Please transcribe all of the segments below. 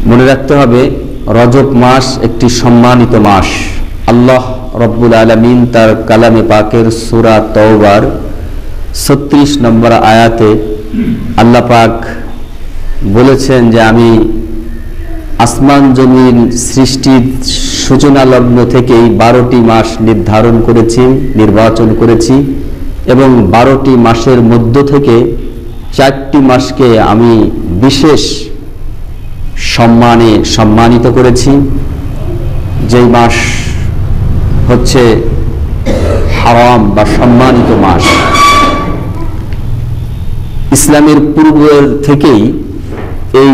মনে রাখতে হবে রজব মাস একটি সম্মানিত মাস। আল্লাহ রব্বুল আলামিন তার কালামে পাকের সূরা তওবার 36 নম্বর আয়াতে আল্লাহ পাক বলেছেন যে আমি আসমান জমিন সৃষ্টির সূচনা লগ্ন থেকেই 12টি মাস নির্বাচন করেছি এবং 12টি মাসের মধ্য থেকে 4টি মাসকে আমি বিশেষ সম্মানিত করেছি, যেই মাস হচ্ছে হারাম বা সম্মানিত মাস। ইসলামের পূর্বের থেকেই এই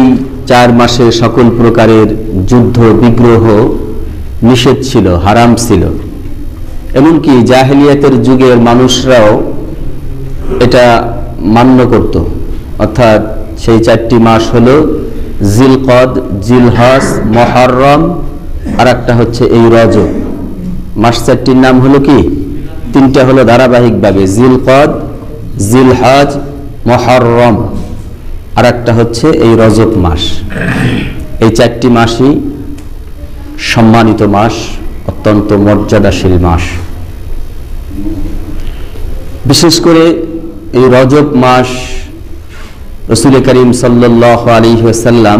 4 মাসে সকল প্রকারের যুদ্ধ বিগ্রহ নিষেধ ছিল, হারাম ছিল। এমনকি জাহেলিয়াতের যুগের মানুষরাও এটা মান্য করত। অর্থাৎ সেই 4টি মাস হলো জিলকদ, জিলহজ, মুহররম, আর একটা হচ্ছে এই রজব। মাস 4টির নাম হলো কি? 3টা হলো ধারাবাহিকভাবে জিলকদ, জিলহজ, মুহররম, আর একটা হচ্ছে এই রজব মাস। এই 4টি মাসই সম্মানিত মাস, অত্যন্ত মর্যাদাশীল মাস। বিশেষ করে এই রজব মাস রাসূল করিম সাল্লাল্লাহু আলাইহি ওয়াসাল্লাম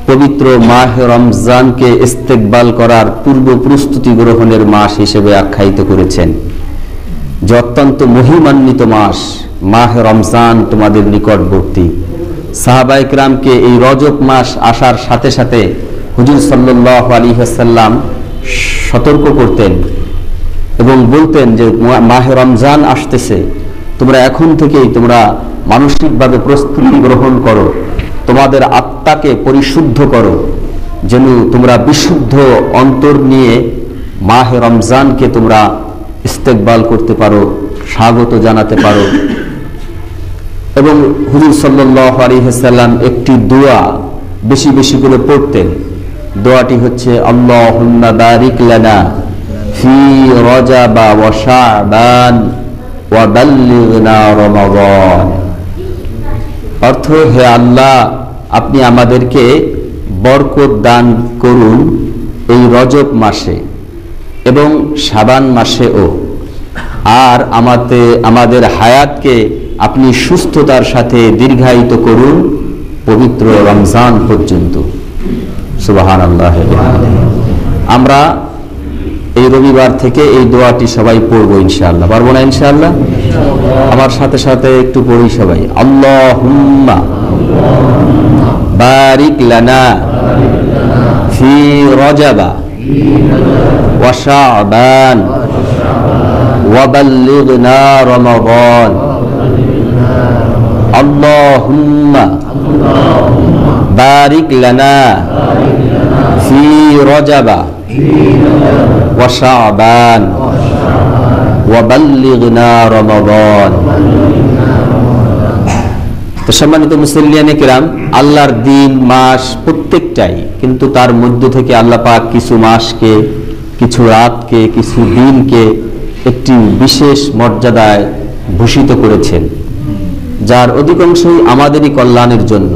পবিত্র মাহ রমজানকে ইস্তেকবাল করার পূর্ব প্রস্তুতি গ্রহণের মাস হিসেবে আখ্যায়িত করেছেন, যে অত্যন্ত মহিমান্বিত মাস। মাহ রমজান তোমাদের নিকটবর্তী। সাহাবায়ে কেরামকে এই রজব মাস আসার সাথে সাথে হুজুর সাল্লাল্লাহু আলাইহি ওয়াসাল্লাম সতর্ক করতেন এবং বলতেন যে মাহে রমজান আসতেছে, তোমরা এখন থেকেই তোমরা মানসিকভাবে প্রস্তুতি গ্রহণ করো, তোমাদের আত্মাকে পরিশুদ্ধ করো, যেন তোমরা বিশুদ্ধ অন্তর নিয়ে মাহে রমজানকে তোমরা ইস্তেকবাল করতে পারো, স্বাগত জানাতে পারো। এবং হুজুর সাল্লাল্লাহু আলাইহি ওয়াসাল্লাম একটি দোয়া বেশি বেশি করে পড়তেন। দোয়াটি হচ্ছে আল্লাহুম্মা বারিক লানা ফি রজব ওয়া শাবান ওয়া বাল্লিগনা রমাদান। অর্থ, হে আল্লাহ, আপনি আমাদেরকে বরকত দান করুন এই রজব মাসে এবং শাবান মাসেও, আর আমাদের হায়াতকে আপনি সুস্থতার সাথে দীর্ঘায়িত করুন পবিত্র রমজান পর্যন্ত। সুবহানাল্লাহ। আমরা এই রবিবার থেকে এই দোয়াটি সবাই পড়বো ইনশাআল্লাহ। পারবো না ইনশাআল্লাহ? আমার সাথে সাথে একটু পড়ি সবাই। আল্লাহুম্মা বারিক লানা ফি রজবা ওয়া শাবান ওয়া বাল্লিগনা রমাদান। আল্লাহুম্মা বারিক লানা ফি রজবা ওয়া শাবান ওয়া বাল্লিগনা রমাদান। তো সম্মানিত মুসল্লিয়ানে কিরাম, আল্লাহর দিন মাস প্রত্যেকটাই, কিন্তু তার মধ্য থেকে আল্লাহ পাক কিছু মাসকে, কিছু রাতকে, কিছু দিনকে একটি বিশেষ মর্যাদায় ভূষিত করেছেন, যার অধিকাংশই আমাদেরই কল্যাণের জন্য।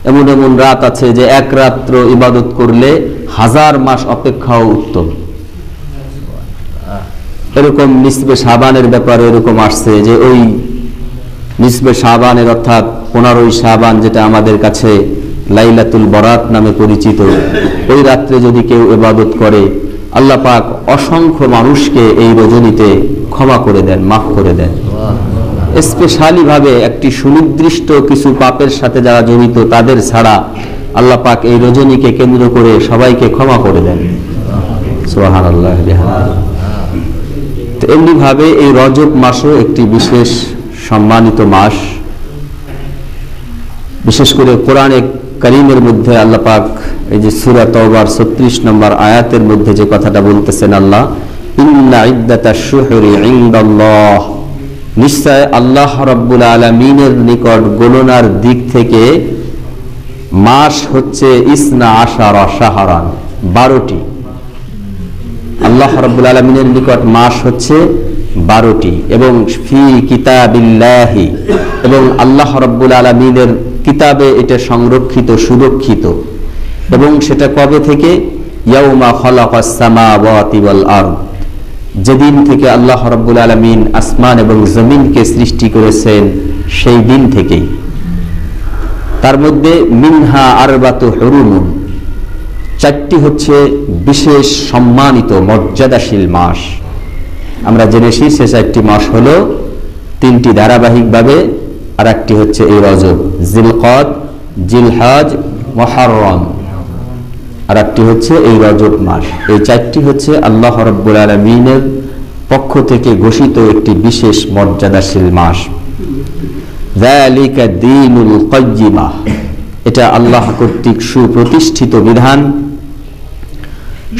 এমন এমন রাত আছে যে এক রাত্র ইবাদত করলে 1000 মাস অপেক্ষাও উত্তম। এরকম নিসবে শাবানের ব্যাপারে এরকম আসছে যে ওই নিসবে শাবানের অর্থাৎ 15ই শাবান, যেটা আমাদের কাছে লাইলাতুল বরাত নামে পরিচিত, ওই রাত্রে যদি কেউ ইবাদত করে, আল্লাহ পাক অসংখ্য মানুষকে এই রজনীতে ক্ষমা করে দেন, মাফ করে দেন। স্পেশালি ভাবে একটি সুনির্দিষ্ট কিছু পাপের সাথে যারা জড়িত তাদের ছাড়া আল্লাহ পাক এই রজনীকে কেন্দ্র করে সবাইকে ক্ষমা করে দেন। সুবহানাল্লাহ। তো এমনি ভাবে এই রজব মাসও একটি বিশেষ সম্মানিত মাস। বিশেষ করে কোরআনে কারীমের মধ্যে আল্লাহ পাক এই যে সূরা তওবার 36 নম্বর আয়াতের মধ্যে যে কথাটা বলতেছেন আল্লাহ, ইন্না ইদ্দাতাশ শুহুরি ইনদাল্লাহ, নিশ্চয় আল্লাহ রাব্বুল আলামিনের নিকট গণনার দিক থেকে মাস হচ্ছে 12 শাহরান, 12টি। আল্লাহ রাব্বুল আলামিনের নিকট মাস হচ্ছে 12টি, এবং ফি কিতাবিল্লাহি, এবং আল্লাহ রাব্বুল আলামিনের কিতাবে এটা সংরক্ষিত, সুরক্ষিত। এবং সেটা কবে থেকে? ইয়াউমা খালাকাস সামাওয়াতি ওয়াল আরদ, যেদিন থেকে আল্লাহ রাব্বুল আলামিন আসমান এবং জমিনকে সৃষ্টি করেছেন সেই দিন থেকেই। তার মধ্যে মিনহা আরবাতু হুরুমুন, 4টি হচ্ছে বিশেষ সম্মানিত মর্যাদাশীল মাস। আমরা জেনেছি সে 4টি মাস হলো 3টি ধারাবাহিকভাবে, আর একটি হচ্ছে এই রজব, জিলকদ, জিলহজ, মুহররম, আর একটি হচ্ছে এই রজব মাস। এই 4টি হচ্ছে আল্লাহ রাব্বুল আলামিনের পক্ষ থেকে ঘোষিত একটি বিশেষ মর্যাদাশীল মাস। যালিকা দীনুল কাইয়্যিমাহ, এটা আল্লাহ কর্তৃক সুপ্রতিষ্ঠিত বিধান।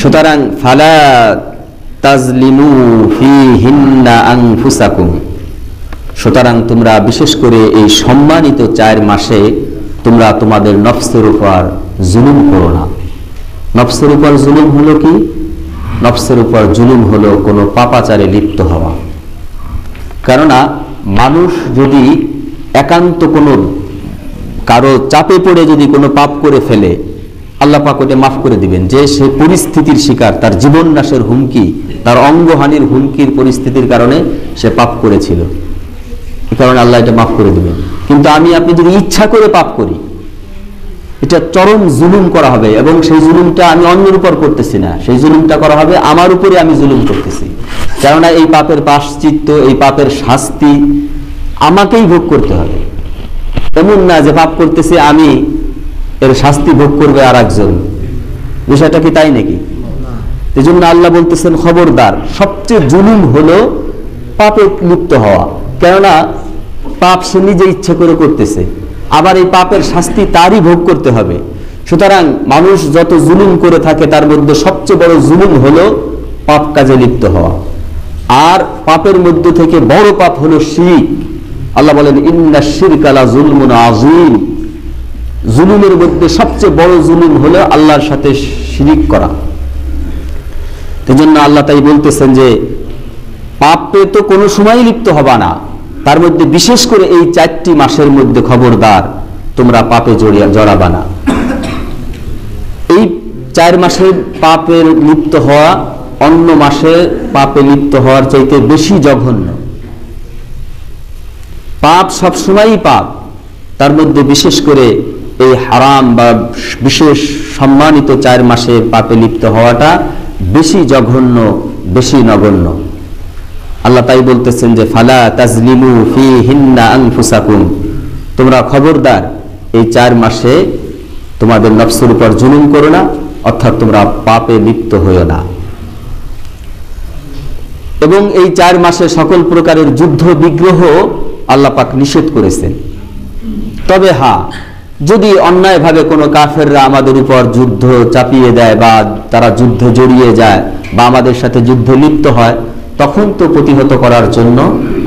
সুতরাং ফালা তাজলিমু ফীহিন্না আনফুসাকুম, সুতরাং তোমরা বিশেষ করে এই সম্মানিত 4 মাসে তোমরা তোমাদের নফসের উপর জুলুম করো না। নফসের উপর জুলুম হলো কি? নফসের উপর জুলুম হলো কোনো পাপাচারে লিপ্ত হওয়া। কেননা মানুষ যদি একান্ত কোনো কারো চাপে পড়ে যদি কোনো পাপ করে ফেলে, আল্লাহ পাক ওটা মাফ করে দিবেন। যে সে পরিস্থিতির শিকার, তার জীবন নাশের হুমকি, তার অঙ্গহানির হুমকির পরিস্থিতির কারণে সে পাপ করেছিল, এই কারণে আল্লাহ এটা মাফ করে দিবেন। কিন্তু আপনি যদি ইচ্ছা করে পাপ করি, এটা চরম জুলুম করা হবে, এবং সেই জুলুমটা আমি অন্যের উপর করতেছি না, সেই জুলুমটা করা হবে আমার উপরে, আমি জুলুম করতেছি। কেননা এই পাপের প্রায়শ্চিত্ত, এই পাপের শাস্তি আমাকেই ভোগ করতে হবে। এমন না যে পাপ করতেছি আমি, এর শাস্তি ভোগ করবে আর একজন। বিষয়টা কি তাই নাকি? এই জন্য আল্লাহ বলতেছেন খবরদার, সবচেয়ে জুলুম হলো পাপে লিপ্ত হওয়া। কেননা পাপ সে নিজে ইচ্ছে করে করতেছে, আবার এই পাপের শাস্তি তারই ভোগ করতে হবে। সুতরাং মানুষ যত জুলুম করে থাকে তার মধ্যে সবচেয়ে বড় জুলুম হলো পাপ কাজে লিপ্ত হওয়া। আর পাপের মধ্যে থেকে বড় পাপ হলো শিরক। আল্লাহ বলেন ইন্নাশ শিরকা লা যুলমুন আযীম, জুলুমের মধ্যে সবচেয়ে বড় জুলুম হলো আল্লাহর সাথে শিরক করা। এজন্য আল্লাহ তাই বলতেছেন যে পাপে তো কোনো সময় লিপ্ত হবা না, তার মধ্যে বিশেষ করে এই 4টি মাসের মধ্যে খবরদার তোমরা পাপে জড়াবা না। এই 4 মাসে পাপের লিপ্ত হওয়া অন্য মাসে পাপে লিপ্ত হওয়ার চাইতে বেশি জঘন্য। পাপ সবসময়ই পাপ, তার মধ্যে বিশেষ করে এই হারাম বা বিশেষ সম্মানিত 4 মাসে পাপে লিপ্ত হওয়াটা বেশি জঘন্য, বেশি নগণ্য। আল্লাহ তাই বলতেছেন যে ফালা তাজলিমু ফীহিন্না আনফুসাকুম, তোমরা খবরদার এই 4 মাসে তোমাদের নফসের উপর জুলুম করো না, অর্থাৎ তোমরা পাপে লিপ্ত হইও না। এবং এই 4 মাসে সকল প্রকারের যুদ্ধ বিগ্রহ আল্লাহ পাক নিষেধ করেছেন। তবে হ্যাঁ, যদি অন্যায়ভাবে কোনো কাফেররা আমাদের উপর যুদ্ধ চাপিয়ে দেয় বা তারা যুদ্ধে জড়িয়ে যায় বা আমাদের সাথে যুদ্ধে লিপ্ত হয়, তখন তো প্রতিহত করার জন্য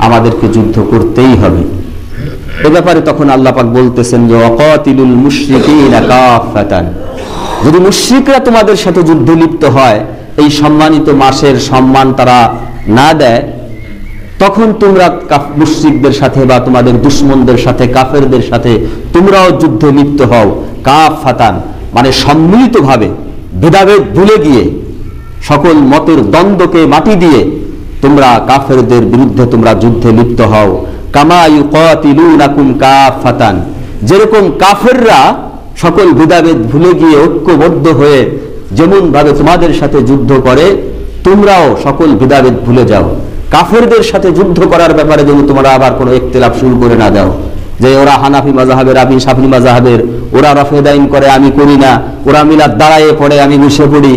আমাদেরকে যুদ্ধ করতেই হবে। এ ব্যাপারে তখন আল্লাহ পাক বলতেছেন যে ওয়াকাতিলুল মুশরিকিনা কাফাতান, যদি মুশরিকরা তোমাদের সাথে যুদ্ধে লিপ্ত হয়, এই সম্মানিত মাসের সম্মান তারা না দেয়, তখন তোমরা মুশরিকদের সাথে বা তোমাদের দুশমনদের সাথে, কাফেরদের সাথে তোমরাও যুদ্ধে লিপ্ত হও। কাফাতান মানে সম্মিলিতভাবে, ভেদাভেদ ভুলে গিয়ে, সকল মতের দ্বন্দ্বকে মাটি দিয়ে তোমরা কাফেরদের বিরুদ্ধে তোমরা যুদ্ধে লিপ্ত হও। কামা ইউকাতিলুনাকুম কাফাতান, যেরকম কাফেররা সকল ভেদাভেদ ভুলে গিয়ে ঐক্যবদ্ধ হয়ে যেমন ভাবে তোমাদের সাথে যুদ্ধ করে, তোমরাও সকল ভেদাভেদ ভুলে যাও। কাফেরদের সাথে যুদ্ধ করার ব্যাপারে যেন তোমরা আবার কোনো ইখতিলাফ শুরু করে না দাও, যে ওরা হানাফি মাযহাবের, আমি শাফি মাযহাবের, ওরা রাফেদাইন করে আমি করি না, ওরা মিলাদ দাঁড়ায়ে পড়ে আমি বসে পড়ি,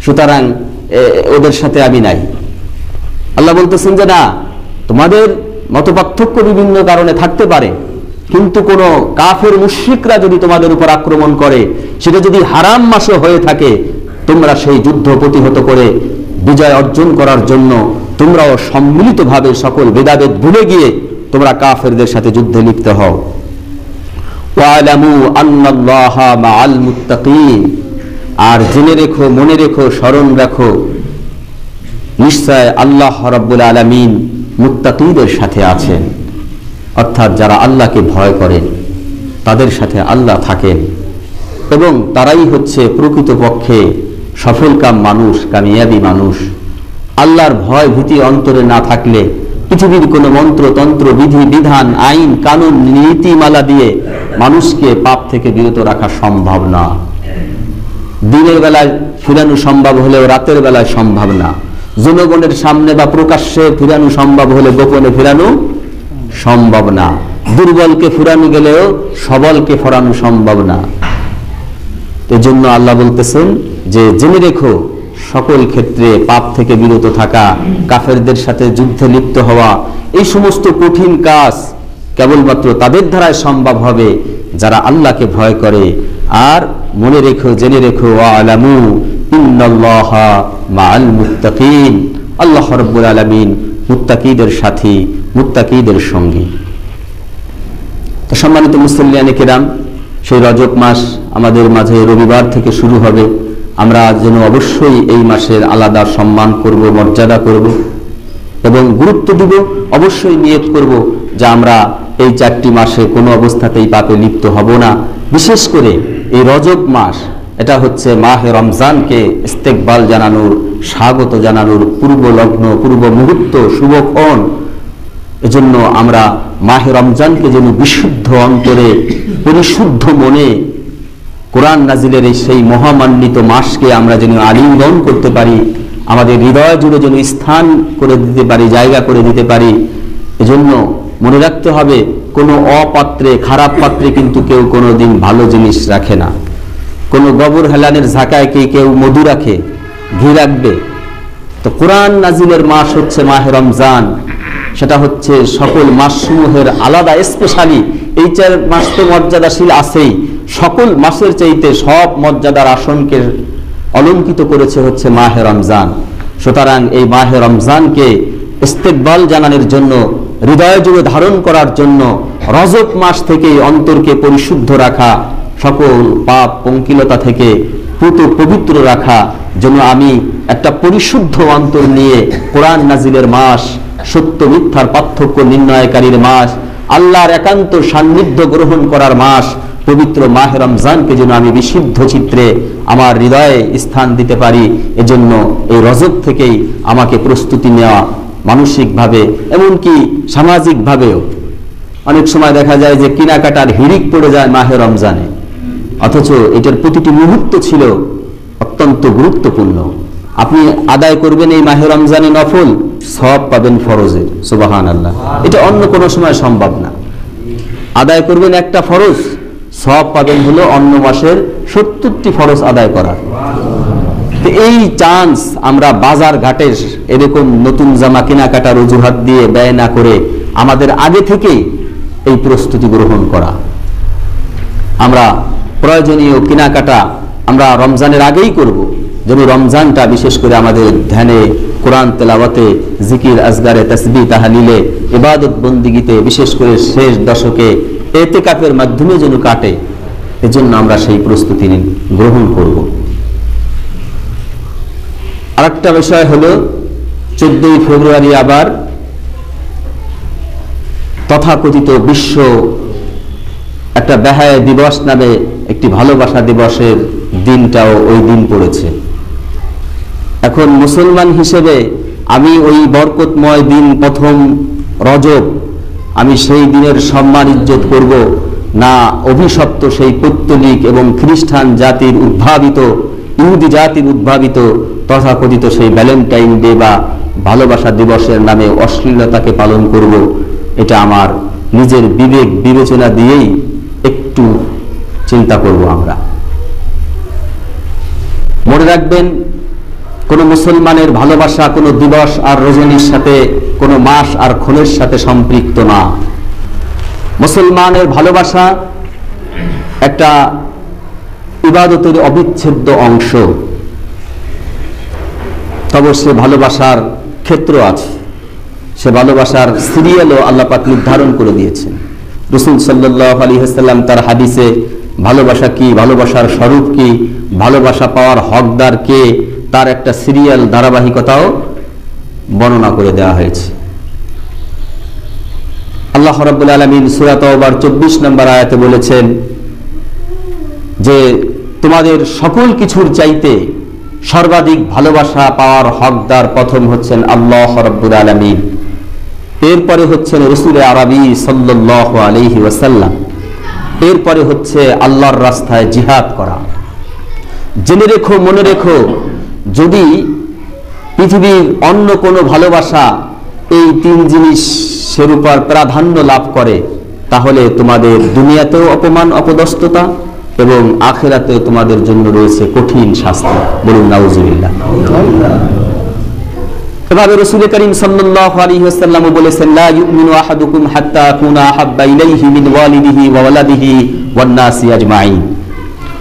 সুতরাং ওদের সাথে আমি নাই। আল্লাহ বলতেছেন যে না, তোমাদের মতপার্থক্য বিভিন্ন কারণে থাকতে পারে, কিন্তু কোন কাফের মুশরিকরা যদি তোমাদের উপর আক্রমণ করে, সেটা যদি হারাম মাসে হয়ে থাকে, তোমরা সেই যুদ্ধ প্রতিহত করে বিজয় অর্জন করার জন্য তোমরাও সম্মিলিতভাবে সকল ভেদাভেদ ভুলে গিয়ে তোমরা কাফেরদের সাথে যুদ্ধে লিপ্ত হও। ওয়ালামু আন্নাল্লাহা মাআল মুত্তাকিন, আর জেনে রেখো, মনে রেখো, স্মরণ রাখো, নিশ্চয় আল্লাহ রাব্বুল আলামিন মুত্তাকিদের সাথে আছেন। অর্থাৎ যারা আল্লাহকে ভয় করেন তাদের সাথে আল্লাহ থাকেন। এবং তারাই হচ্ছে প্রকৃতপক্ষে সফলকাম মানুষ, কামিয়াবি মানুষ। আল্লাহর ভয় ভীতি অন্তরে না থাকলে পৃথিবীর কোনো মন্ত্র তন্ত্র বিধি বিধান আইন কানুন নীতিমালা দিয়ে মানুষকে পাপ থেকে বিরত রাখা সম্ভব না। দিনের বেলায় ফিরানো সম্ভব হলেও রাতের বেলায় সম্ভব না। জনগণের সামনে বা প্রকাশ্যে ফিরানো সম্ভব হলে গোপনে ফিরানো সম্ভব না। দুর্বলকে ফিরানো গেলেও সবলকে ফেরানো সম্ভব না। এজন্য আল্লাহ বলতেছেন যে জেনে রেখো, সকল ক্ষেত্রে পাপ থেকে বিরত থাকা, কাফেরদের সাথে যুদ্ধে লিপ্ত হওয়া, এই সমস্ত কঠিন কাজ কেবলমাত্র তাদের দ্বারাই সম্ভব হবে যারা আল্লাহকে ভয় করে। আর মনে রেখো, জেনে রেখো, ওয়ালামু ইন্নাল্লাহা মাআল মুত্তাকিন, আল্লাহ রাব্বুল আলামিন মুত্তাকিদের সাথী, মুত্তাকিদের সঙ্গী। তো সম্মানিত মুসল্লিয়ানে কিরাম, সেই রজব মাস আমাদের মাঝে রবিবার থেকে শুরু হবে। আমরা যেন অবশ্যই এই মাসের আলাদা সম্মান করব, মর্যাদা করব এবং গুরুত্ব দিব। অবশ্যই নিয়ত করব যে আমরা এই 4টি মাসে কোনো অবস্থাতেই পাপে লিপ্ত হব না। বিশেষ করে এই রজব মাস, এটা হচ্ছে মাহে রমজানকে ইস্তেকবাল জানানোর, স্বাগত জানানোর পূর্ব লগ্ন, পূর্ব মুহূর্ত, শুভক্ষণ। এজন্য আমরা মাহে রমজানকে যেন বিশুদ্ধ অন্তরে, পরিশুদ্ধ মনে কোরআন নাজিলের সেই মহামান্বিত মাসকে আমরা যেন আলিঙ্গন করতে পারি, আমাদের হৃদয় জুড়ে যেন স্থান করে দিতে পারি, জায়গা করে দিতে পারি। এজন্য মনে রাখতে হবে, কোনো অপাত্রে, খারাপ পাত্রে কিন্তু কেউ কোনোদিন ভালো জিনিস রাখে না। কোনো গোবর হেলানের ঝাঁকায় কি কেউ মধু রাখে, ঘি রাখবে? তো কোরআন নাজিলের মাস হচ্ছে মাহে রমজান, সেটা হচ্ছে সকল মাসসমূহের আলাদা স্পেশালি। এই 4 মাস তো মর্যাদাশীল আছেই, সকল মাসের চাইতে সব মর্যাদার আসনকে অলঙ্কিত করেছে হচ্ছে মাহে রমজান। সুতরাং এই মাহে রমজানকে ইস্তেকবাল জানানোর জন্য, হৃদয় জুড়ে ধারণ করার জন্য, রজব মাস থেকে অন্তরকে পরিশুদ্ধ রাখা, সকল পাপ পঙ্কিলতা থেকে পবিত্র রাখা যেন আমি একটা পরিশুদ্ধ অন্তর নিয়ে কোরআন নাজিলের মাস, সত্য মিথ্যার পার্থক্য নির্ণয়কারীর মাস, আল্লাহর একান্ত সান্নিধ্য গ্রহণ করার মাস, পবিত্র মাহে রমজানকে যেন আমি বিশুদ্ধ চিত্রে আমার হৃদয়ে স্থান দিতে পারি। এজন্য এই রজব থেকেই আমাকে প্রস্তুতি নেওয়া, মানসিকভাবে এমনকি সামাজিকভাবেও। অনেক সময় দেখা যায় যে কেনাকাটার হিড়িক পড়ে যায় মাহে রমজানে, অথচ এটার প্রতিটি মুহূর্ত ছিল অত্যন্ত গুরুত্বপূর্ণ। আপনি আদায় করবেন এই মাহে রমজানে নফল, সওয়াব পাবেন ফরজের, সুবহানাল্লাহ। এটা অন্য কোনো সময় সম্ভব না। আদায় করবেন একটা ফরজ, সওয়াব পাবেন হলো অন্য মাসের 70টি ফরজ আদায় করার। এই চান্স আমরা বাজার ঘাটের এরকম নতুন জামা কেনাকাটার অজুহাত দিয়ে ব্যয় না করে আমাদের আগে থেকেই এই প্রস্তুতি গ্রহণ করা। আমরা প্রয়োজনীয় কেনাকাটা আমরা রমজানের আগেই করব, যেন রমজানটা বিশেষ করে আমাদের ধ্যানে, কোরআন তেলাওয়াতে, জিকির আজগারে, তাসবিহ তাহলিলে, ইবাদত বন্দিগিতে, বিশেষ করে শেষ দশকে ইতিকাফের মাধ্যমে যেন কাটে। এজন্য আমরা সেই প্রস্তুতি গ্রহণ করব। আরেকটা বিষয় হলো 14ই ফেব্রুয়ারি আবার তথাকথিত বিশ্ব একটা বেহায়া দিবস নামে একটি ভালোবাসা দিবসের দিনটাও ওই দিন পড়েছে। এখন মুসলমান হিসেবে আমি ওই বরকতময় দিন, প্রথম রজব, আমি সেই দিনের সম্মান ইজ্জত করব না অভিশপ্ত সেই পৌত্তলিক এবং খ্রিস্টান জাতির উদ্ভাবিত, ইহুদি জাতির উদ্ভাবিত তথাকথিত সেই ভ্যালেন্টাইন ডে বা ভালোবাসা দিবসের নামে অশ্লীলতাকে পালন করব? এটা আমার নিজের বিবেক বিবেচনা দিয়েই একটু চিন্তা করব। আমরা মনে রাখবেন, কোন মুসলমানের ভালোবাসা কোনো দিবস আর রজনীর সাথে, কোনো মাস আর ক্ষণের সাথে সম্পৃক্ত না। মুসলমানের ভালোবাসা একটা ইবাদতের অবিচ্ছেদ্য অংশ। তবে সে ভালোবাসার ক্ষেত্র আছে, সে ভালোবাসার সিরিয়ালও আল্লাহ পাক নির্ধারণ করে দিয়েছেন। রাসূল সাল্লাল্লাহু আলাইহি ওয়াসাল্লাম তার হাদিসে ভালোবাসা কি, ভালোবাসার স্বরূপ কি, ভালোবাসা পাওয়ার হকদার কে, তার একটা সিরিয়াল ধারাবাহিকতাও বর্ণনা করে দেওয়া হয়েছে। আল্লাহ রাব্বুল আলামিন সূরা তাওবার 24 নম্বর আয়াতে বলেছেন যে তোমাদের সকল কিছুর চাইতে সর্বাধিক ভালোবাসা পাওয়ার হকদার প্রথম হচ্ছেন আল্লাহ রাব্বুল আলামিন, এরপরে হচ্ছেন রাসূল আরবি সাল্লাল্লাহু আলাইহি ওয়াসাল্লাম, এরপরে হচ্ছে আল্লাহর রাস্তায় জিহাদ করা। জেনে রেখো, মনে রেখো, যদি পৃথিবীর অন্য কোনো ভালোবাসা এই তিন জিনিসের উপর প্রাধান্য লাভ করে, তাহলে তোমাদের দুনিয়াতেও অপমান অপদস্থতা এবং আখিরাতেও তোমাদের জন্য রয়েছে কঠিন শাস্তি। বলুন নাউজুবিল্লাহ। এভাবে রাসূল করিম সাল্লাল্লাহু আলাইহি ওয়াসাল্লাম বলেছেন, লা ইউমিনু আহাদুকুম হাত্তা আকুনা আহাব্বা ইলাইহি মিন ওয়ালিদিহি ওয়া ওয়ালাদিহি ওয়ান নাসি আজমাইন।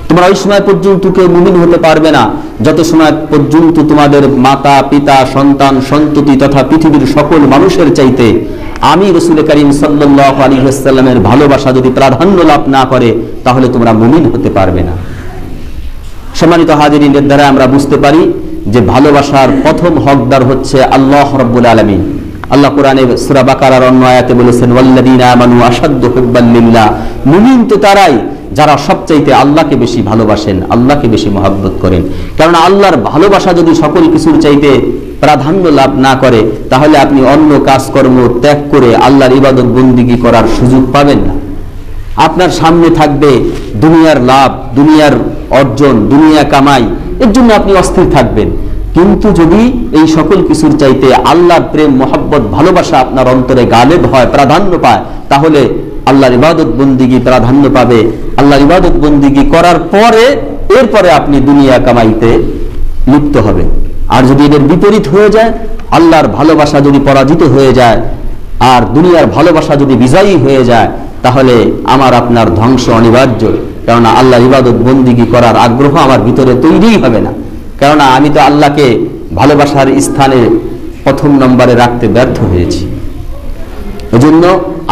তোমরা ওই সময় পর্যন্ত কেউ মুমিন হতে পারবে না যত সময় পর্যন্ত তোমাদের মাতা পিতা সন্তান সন্ততি তথা পৃথিবীর সকল মানুষের চাইতে আমি রাসূল করিম সাল্লাল্লাহু আলাইহি ওয়াসাল্লামের ভালোবাসা যদি প্রাধান্য লাভ না করে, তাহলে তোমরা মুমিন হতে পারবে না। সম্মানিত হাজিরিন, এর দ্বারা আমরা বুঝতে পারি যে ভালোবাসার প্রথম হকদার হচ্ছে আল্লাহ রাব্বুল আলামিন। আল্লাহ কোরআনে সূরা বাকারার অন্য আয়াতে বলেছেন, ওয়াল্লাযীনা আমানু আশাদ্দু হুব্বান লিল্লাহ। মুমিন তো তারাই যারা সবচাইতে আল্লাহকে বেশি ভালোবাসেন, আল্লাহকে বেশি মহব্বত করেন। কারণ আল্লাহর ভালোবাসা যদি সকল কিছুর চাইতে প্রাধান্য লাভ না করে, তাহলে আপনি অন্য কাজকর্ম ত্যাগ করে আল্লাহর ইবাদত বন্দিগি করার সুযোগ পাবেন না। আপনার সামনে থাকবে দুনিয়ার লাভ, দুনিয়ার অর্জন, দুনিয়া কামাই, এর জন্য আপনি অস্থির থাকবেন। কিন্তু যদি এই সকল কিছুর চাইতে আল্লাহর প্রেম মহব্বত ভালোবাসা আপনার অন্তরে গালেব হয়, প্রাধান্য পায়, তাহলে আল্লাহর ইবাদত বন্দিগি প্রাধান্য পাবে। আল্লাহর ইবাদত বন্দিগি করার পরে এরপরে আপনি দুনিয়া কামাইতে লিপ্ত হবে। আর যদি এর বিপরীত হয়ে যায়, আল্লাহর ভালোবাসা যদি পরাজিত হয়ে যায় আর দুনিয়ার ভালোবাসা যদি বিজয়ী হয়ে যায়, তাহলে আমার আপনার ধ্বংস অনিবার্য। কেননা আল্লাহর ইবাদত বন্দিগি করার আগ্রহ আমার ভিতরে তৈরিই হবে না। কেননা আমি তো আল্লাহকে ভালোবাসার স্থানে প্রথম নম্বরে রাখতে ব্যর্থ হয়েছি। এজন্য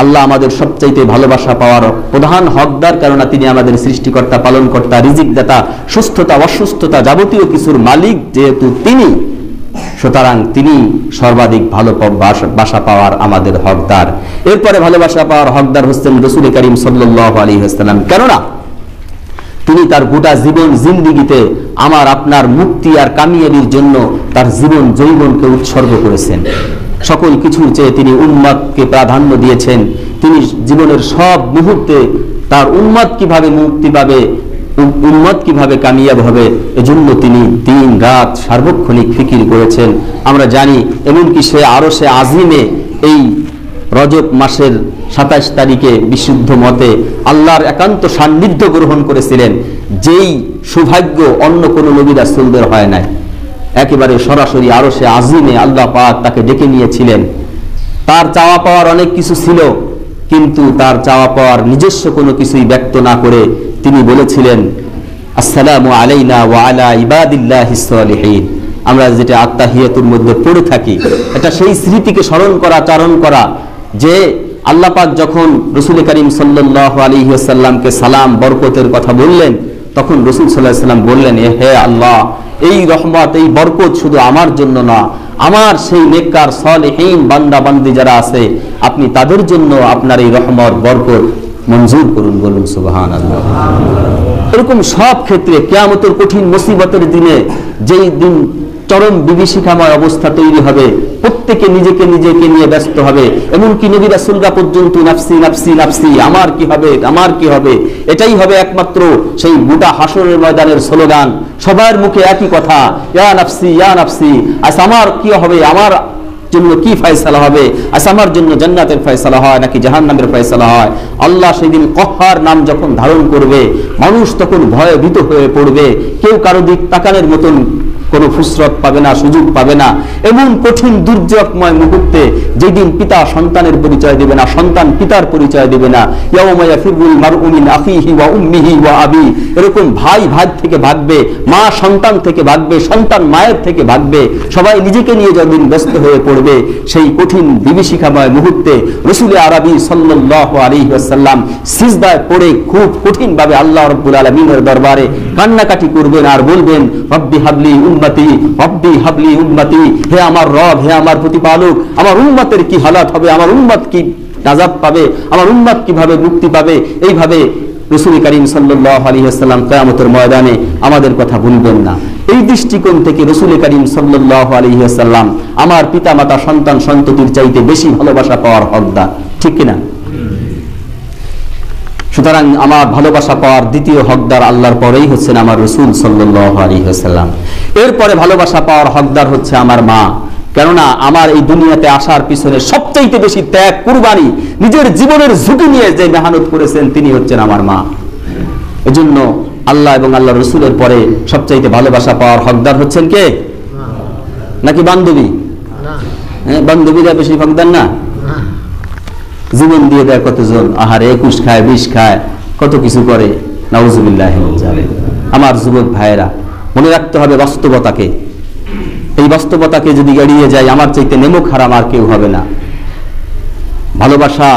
আল্লাহ আমাদের সবচাইতে ভালোবাসা পাওয়ার প্রধান হকদার, কেননা তিনি আমাদের সৃষ্টিকর্তা, পালনকর্তা, রিজিকদাতা, সুস্থতা অসুস্থতা যাবতীয় কিছুর মালিক যেহেতু তিনি, সুতরাং তিনি সর্বাধিক ভালোবাসা পাওয়ার আমাদের হকদার। এরপরে ভালোবাসা পাওয়ার হকদার হচ্ছেন রাসূল করিম সাল্লাল্লাহু আলাইহি ওয়াসাল্লাম। কেননা তিনি তার গোটা জীবন জিন্দিগিতে আমার আপনার মুক্তি আর কামিয়াবির জন্য তার জীবন যৌবনকে উৎসর্গ করেছেন। সকল কিছুর চেয়ে তিনি উম্মতকে প্রাধান্য দিয়েছেন। তিনি জীবনের সব মুহূর্তে তার উম্মত কিভাবে মুক্তি পাবে, উম্মত কিভাবে কামিয়াব হবে, এজন্য তিনি দিন রাত সার্বক্ষণিক ফিকির করেছেন। আমরা জানি এমনকি সে আরশে আজিমে এই রজব মাসের 27 তারিখে বিশুদ্ধ মতে আল্লাহর একান্ত সান্নিধ্য গ্রহণ করেছিলেন, যেই সৌভাগ্য অন্য কোনো নবী রাসূলদের হয় নাই। একেবারে সরাসরি আরশে আজিমে আল্লাহ পাক তাকে ডেকে নিয়েছিলেন। তার চাওয়া পাওয়ার অনেক কিছু ছিল, কিন্তু তার চাওয়া পাওয়ার নিজস্ব কোনো কিছুই ব্যক্ত না করে তিনি বলেছিলেন, আসসালামু আলাইনা ওয়া আলা ইবাদিল্লাহিস সালিহিন। আমরা যেটা আত্তাহিয়াতুর মধ্যে পড়ে থাকি, এটা সেই স্মৃতিকে স্মরণ করা, চারণ করা, যে আল্লাহ পাক যখন রাসূল করিম সাল্লাল্লাহু আলাইহি ওয়াসাল্লামকে সালাম বরকতের কথা বললেন, তখন রাসূল সাল্লাল্লাহু আলাইহি ওয়াসাল্লাম বললেন, হে আল্লাহ, এই রহমত, এই বরকত শুধু আমার জন্য না, আমার সেই নেককার সালেহীন বান্দা বান্দি যারা আছে, আপনি তাদের জন্য আপনার এই রহমত বরকত মঞ্জুর করুন। বলুন সুবহানাল্লাহ। এরকম সব ক্ষেত্রে কিয়ামতের কঠিন মুসিবতের দিনে, যেই দিন চরম বিভীষিকাময় অবস্থা তৈরি হবে, প্রত্যেকে নিজেকে নিয়ে ব্যস্ত হবে। এমনকি নবী রাসূলরা পর্যন্ত নাফসি নাফসি নাফসি, আমার কি হবে, আমার কি হবে, এটাই হবে একমাত্র সেই গোটা হাসরের ময়দানের স্লোগান। সবার মুখে একই কথা, ইয়া নাফসি ইয়া নাফসি। আজ আমার কি হবে, আমার জন্য কি ফয়সালা হবে, আজ আমার জন্য জান্নাতের ফয়সালা হয় নাকি জাহান্নামের ফয়সালা হয়। আল্লাহ সেদিন কহ্হার নাম যখন ধারণ করবে, মানুষ তখন ভয়ে ভীত হয়ে পড়বে। কেউ কারো দিক তাকানোর মতন কোনো ফুসরত পাবে না, সুযোগ পাবে না। এমন কঠিন দুর্যোগময় মুহূর্তে, যেদিন পিতা সন্তানের পরিচয় দিবে না, সন্তান পিতার পরিচয় দিবে না। ইয়াউমা ইয়াফিরুল মারউ মিন আখিহি ওয়া উম্মিহি ওয়া আবি, এরকম ভাই ভাই থেকে ভাগবে, মা সন্তান থেকে ভাগবে, সন্তান মায়ের থেকে ভাগবে। সবাই নিজেকে নিয়ে যখন ব্যস্ত হয়ে পড়বে, সেই কঠিন বিভীষিকাময় মুহূর্তে রাসূল আরবি সাল্লাল্লাহু আলাইহি ওয়াসাল্লাম সিজদায় পড়ে খুব কঠিন ভাবে আল্লাহ রাব্বুল আলামিনের দরবারে কান্নাকাটি করবেন আর বলবেন, রব্বি হাবলি উম্মতি, রব্বি হাবলি উম্মতি। হে আমার রব, হে আমার প্রতিপালক, আমার উম্মতের কি হালাত হবে, আমার উম্মত কি নাজাত পাবে, আমার উম্মত কিভাবে মুক্তি পাবে। এইভাবে রাসূল করিম সাল্লাল্লাহু আলাইহি ওয়াসাল্লাম কিয়ামতের ময়দানে আমাদের কথা ভুলবেন না। এই দৃষ্টিকোণ থেকে রাসূল করিম সাল্লাল্লাহু আলাইহি ওয়াসাল্লাম আমার পিতামাতা সন্তান সন্ততির চাইতে বেশি ভালোবাসা পাওয়ার হকদার, ঠিক কিনা? সুতরাং আমার ভালোবাসা পাওয়ার দ্বিতীয় হকদার আল্লাহর পরেই হচ্ছেন আমার রাসূল সাল্লাল্লাহু আলাইহি ওয়াসাল্লাম। এরপরে ভালোবাসা পাওয়ার হকদার হচ্ছে আমার মা। কেননা আমার এই দুনিয়াতে আসার পিছনে সবচাইতে বেশি ত্যাগ, কুরবানি, নিজের জীবনের ঝুঁকি নিয়ে যে মেহনত করেছেন তিনি হচ্ছেন আমার মা। এজন্য আল্লাহ এবং আল্লাহর রাসূলের পরে সবচাইতে ভালোবাসা পাওয়ার হকদার হচ্ছেন কে? নাকি বান্ধবী? বান্ধবীরা বেশি হকদার না? জীবন দিয়ে দেয় কতজন, আহারে 21 খায় 20 খায়, কত কিছু করে, নাউজুবিল্লাহ। আমার যুবক ভাইয়েরা, মনে রাখতে হবে বাস্তবতাকে। এই বাস্তবতাকে যদি এড়িয়ে যায় আমার চাইতে নেমক হারাম আর কেউ হবে না। ভালোবাসা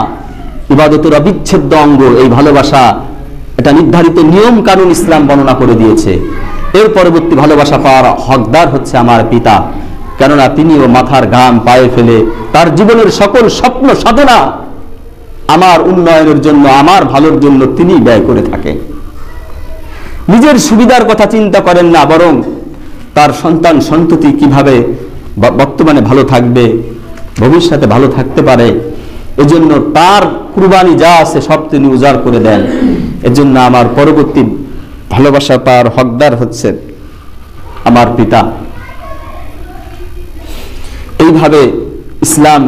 ইবাদতের অবিচ্ছেদ্য অঙ্গ। এই ভালোবাসা এটা নির্ধারিত নিয়ম কানুন ইসলাম বর্ণনা করে দিয়েছে। এর পরবর্তী ভালোবাসা পাওয়ার হকদার হচ্ছে আমার পিতা। কেননা তিনিও মাথার ঘাম পায়ে ফেলে তার জীবনের সকল স্বপ্ন সাধনা আমার উন্নয়নের জন্য, আমার ভালোর জন্য তিনি ব্যয় করে থাকেন। নিজের সুবিধার কথা চিন্তা করেন না, বরং তার সন্তান সন্ততি কিভাবে বর্তমানে ভালো থাকবে, ভবিষ্যতে ভালো থাকতে পারে, এজন্য তার কুরবানি যা আছে সব তিনি উজাড় করে দেন। এজন্য আমার পরবর্তী ভালোবাসা পাওয়ার হকদার হচ্ছে আমার পিতা। এইভাবে ইসলাম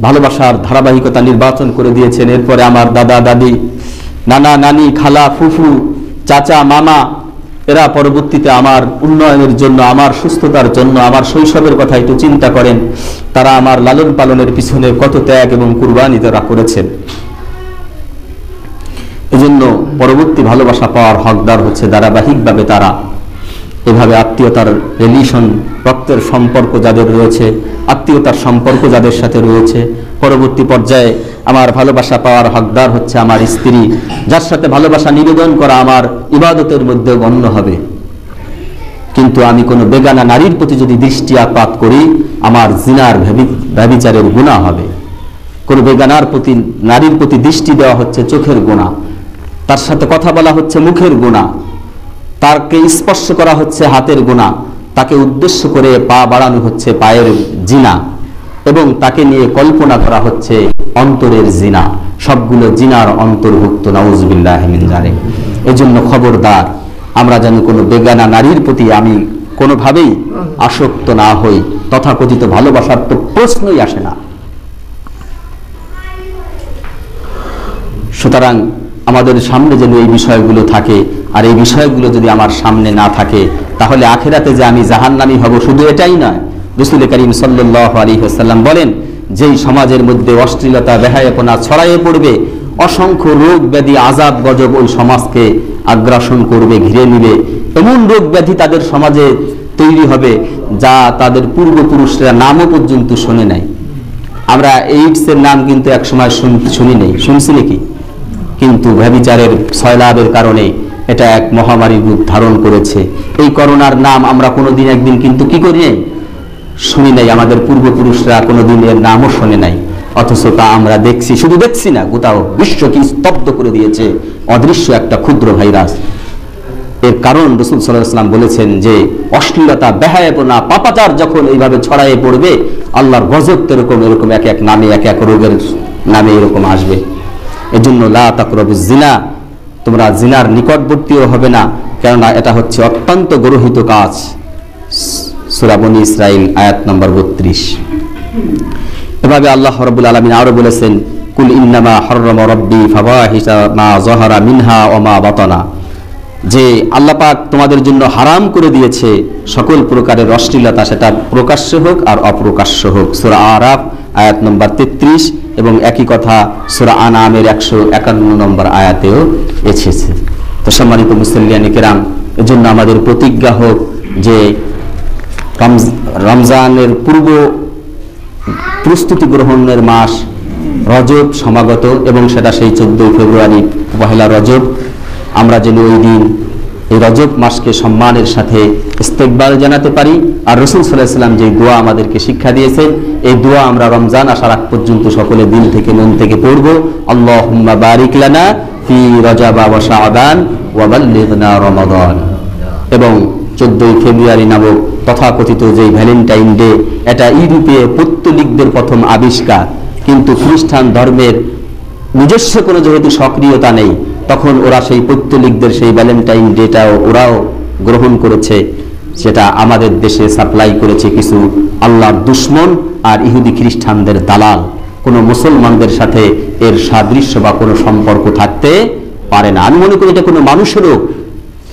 ভালোবাসার ধারাবাহিকতা নির্বাচন করে দিয়েছেন। এরপরে আমার দাদা দাদি, নানা নানি, খালা ফুফু, চাচা মামা, এরা পরবর্তীতে আমার উন্নয়নের জন্য, আমার সুস্থতার জন্য, আমার শৈশবের কথা একটু চিন্তা করেন। তারা আমার লালন পালনের পিছনে কত ত্যাগ এবং কুরবানি তারা করেছেন। এজন্য পরবর্তী ভালোবাসা পাওয়ার হকদার হচ্ছে ধারাবাহিকভাবে তারা। এভাবে আত্মীয়তার রিলেশন, রক্তের সম্পর্ক যাদের রয়েছে, আত্মীয়তার সম্পর্ক যাদের সাথে রয়েছে, পরবর্তী পর্যায়ে আমার ভালোবাসা পাওয়ার হকদার হচ্ছে আমার স্ত্রী, যার সাথে ভালোবাসা নিবেদন করা আমার ইবাদতের মধ্যে গণ্য হবে। কিন্তু আমি কোনো বেগানা নারীর প্রতি যদি দৃষ্টি আপাত করি, আমার জিনার ব্যভিচারের গুনাহ হবে। কোনো বেগানার প্রতি, নারীর প্রতি দৃষ্টি দেওয়া হচ্ছে চোখের গুনাহ, তার সাথে কথা বলা হচ্ছে মুখের গুনাহ, তাকে স্পর্শ করা হচ্ছে হাতের গুনাহ, তাকে উদ্দেশ্য করে পা বাড়ানো হচ্ছে পায়ের জিনা, এবং তাকে নিয়ে কল্পনা করা হচ্ছে অন্তরের জিনা। সবগুলো জিনার অন্তর্ভুক্ত, নাউজুবিল্লাহি মিন যালিক। এজন্য খবরদার, আমরা যেন কোনো বেগানা নারীর প্রতি আমি কোনোভাবেই আসক্ত না হই। তথাকথিত ভালোবাসার তো প্রশ্নই আসে না। সুতরাং আমাদের সামনে যেন এই বিষয়গুলো থাকে, আর এই বিষয়গুলো যদি আমার সামনে না থাকে, তাহলে আখিরাতে যে আমি জাহান্নামী হব শুধু এটাই নয়। রাসূল করিম সাল্লাল্লাহু আলাইহি ওয়াসাল্লাম বলেন, যেই সমাজের মধ্যে অশ্লীলতা, বেহায়াপনা ছড়াইয়ে পড়বে, অসংখ্য রোগ ব্যাধি, আযাব গজব ওই সমাজকে আগ্রাসন করবে, ঘিরে নিবে। এমন রোগ ব্যাধি তাদের সমাজে তৈরি হবে যা তাদের পূর্বপুরুষরা নামও পর্যন্ত শুনে নাই। আমরা এইডসের নাম কিন্তু একসময় শুনি নেই, শুনছি নাকি? কিন্তু ব্যভিচারের সয়লাবের কারণে এটা এক মহামারীর রূপ ধারণ করেছে। এই করোনার নাম আমরা কোনোদিন একদিন কিন্তু কি করি নাই, শুনি নাই। আমাদের পূর্বপুরুষরা কোনোদিন এর নামও শোনে নাই, অথচ তা আমরা দেখছি। শুধু দেখছি না, গোটা বিশ্বকে স্তব্ধ করে দিয়েছে অদৃশ্য একটা ক্ষুদ্র ভাইরাস। এর কারণ রাসূল সাল্লাল্লাহু আলাইহি ওয়াসাল্লাম বলেছেন যে অশ্লীলতা, বেহায়াপনা, পাপাচার যখন এইভাবে ছড়াইয়ে পড়বে, আল্লাহর গজব এরকম এক এক নামে, এক এক রোগের নামে এরকম আসবে। এজন্য লা তাকরাবুজ জিনা, তোমরা জিনার নিকটবর্তীও হবে না, কেননা এটা হচ্ছে অত্যন্ত গর্হিত কাজ। সূরা বনী ইসরাইল আয়াত নম্বর 32। এভাবে আল্লাহ রাব্বুল আলামিন আরো বলেছেন, কুল ইন্নামা হাররামা রাব্বি ফাওয়াহিশা মা যাহারা মিনহা ওয়া মা বাতানা, যে আল্লাহ পাক তোমাদের জন্য হারাম করে দিয়েছে সকল প্রকারের অশ্লীলতা, সেটা প্রকাশ্য হোক আর অপ্রকাশ্য হোক। সূরা আরাফ আয়াত নম্বর 33 এবং একই কথা সূরা আনামের 151 নম্বর আয়াতেও এসেছে। তো সম্মানিত মুসল্লিয়ানে কেরাম, এজন্য আমাদের প্রতিজ্ঞা হোক যে রমজানের পূর্ব প্রস্তুতি গ্রহণের মাস রজব সমাগত, এবং সেটা সেই 14 ফেব্রুয়ারি, পহেলা রজব। আমরা যেন ওই দিন এই রজব মাসকে সম্মানের সাথে ইস্তেকবাল জানাতে পারি। আর রাসূল সাল্লাল্লাহু আলাইহি ওয়াসাল্লাম যে দোয়া আমাদেরকে শিক্ষা দিয়েছেন, এই দোয়া আমরা রমজান আসার আগ পর্যন্ত সকলে দিল থেকে মন থেকে পড়ব। আল্লাহুম্মা বারিক লানা ফি রজব ওয়া শাবান ওয়া বাল্লিগনা রমাদান। এবং 14ই ফেব্রুয়ারি নামক তথাকথিত যে ভ্যালেন্টাইন ডে, এটা ইউরোপে পৌত্তলিকদের প্রথম আবিষ্কার, কিন্তু খ্রিস্টান ধর্মের নিজস্ব কোনো যেহেতু সক্রিয়তা নেই, তখন ওরা সেই পৌত্তলিকদের সেই ভ্যালেন্টাইন ডেটাও ওরাও গ্রহণ করেছে, সেটা আমাদের দেশে সাপ্লাই করেছে কিছু আল্লাহর দুশমন আর ইহুদি খ্রিস্টানদের দালাল। কোনো মুসলমানদের সাথে এর সাদৃশ্য বা কোনো সম্পর্ক থাকতে পারে না। আমি মনে করি এটা কোনো মানুষেরও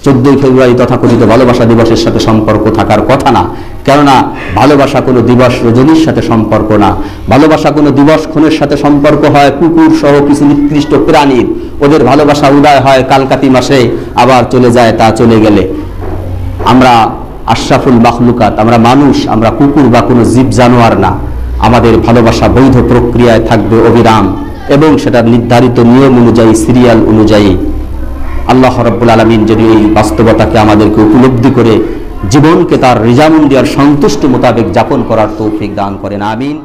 14ই ফেব্রুয়ারি তথাকথিত ভালোবাসা দিবসের সাথে সম্পর্ক থাকার কথা না, কেননা ভালোবাসা কোনো দিবস রজনীর সাথে সম্পর্ক না। ভালোবাসা কোনো দিবস ক্ষণের সাথে সম্পর্ক হয় কুকুর সহ কিছু নিকৃষ্ট প্রাণীর, ওদের ভালোবাসা উদয় হয় কালকাতি মাসে, আবার চলে যায় তা চলে গেলে। আমরা আশরাফুল মাখলুকাত, আমরা মানুষ, আমরা কুকুর বা কোনো জীব জানোয়ার না। আমাদের ভালোবাসা বৈধ প্রক্রিয়ায় থাকবে অবিরাম, এবং সেটা নির্ধারিত নিয়ম অনুযায়ী, সিরিয়াল অনুযায়ী। আল্লাহ রাব্বুল আলামিন যদি এই বাস্তবতাকে আমাদেরকে উপলব্ধি করে জীবনকে তার রিজামুন্দিয়ার সন্তুষ্ট মোতাবেক যাপন করার তৌফিক দান করেন, আমিন।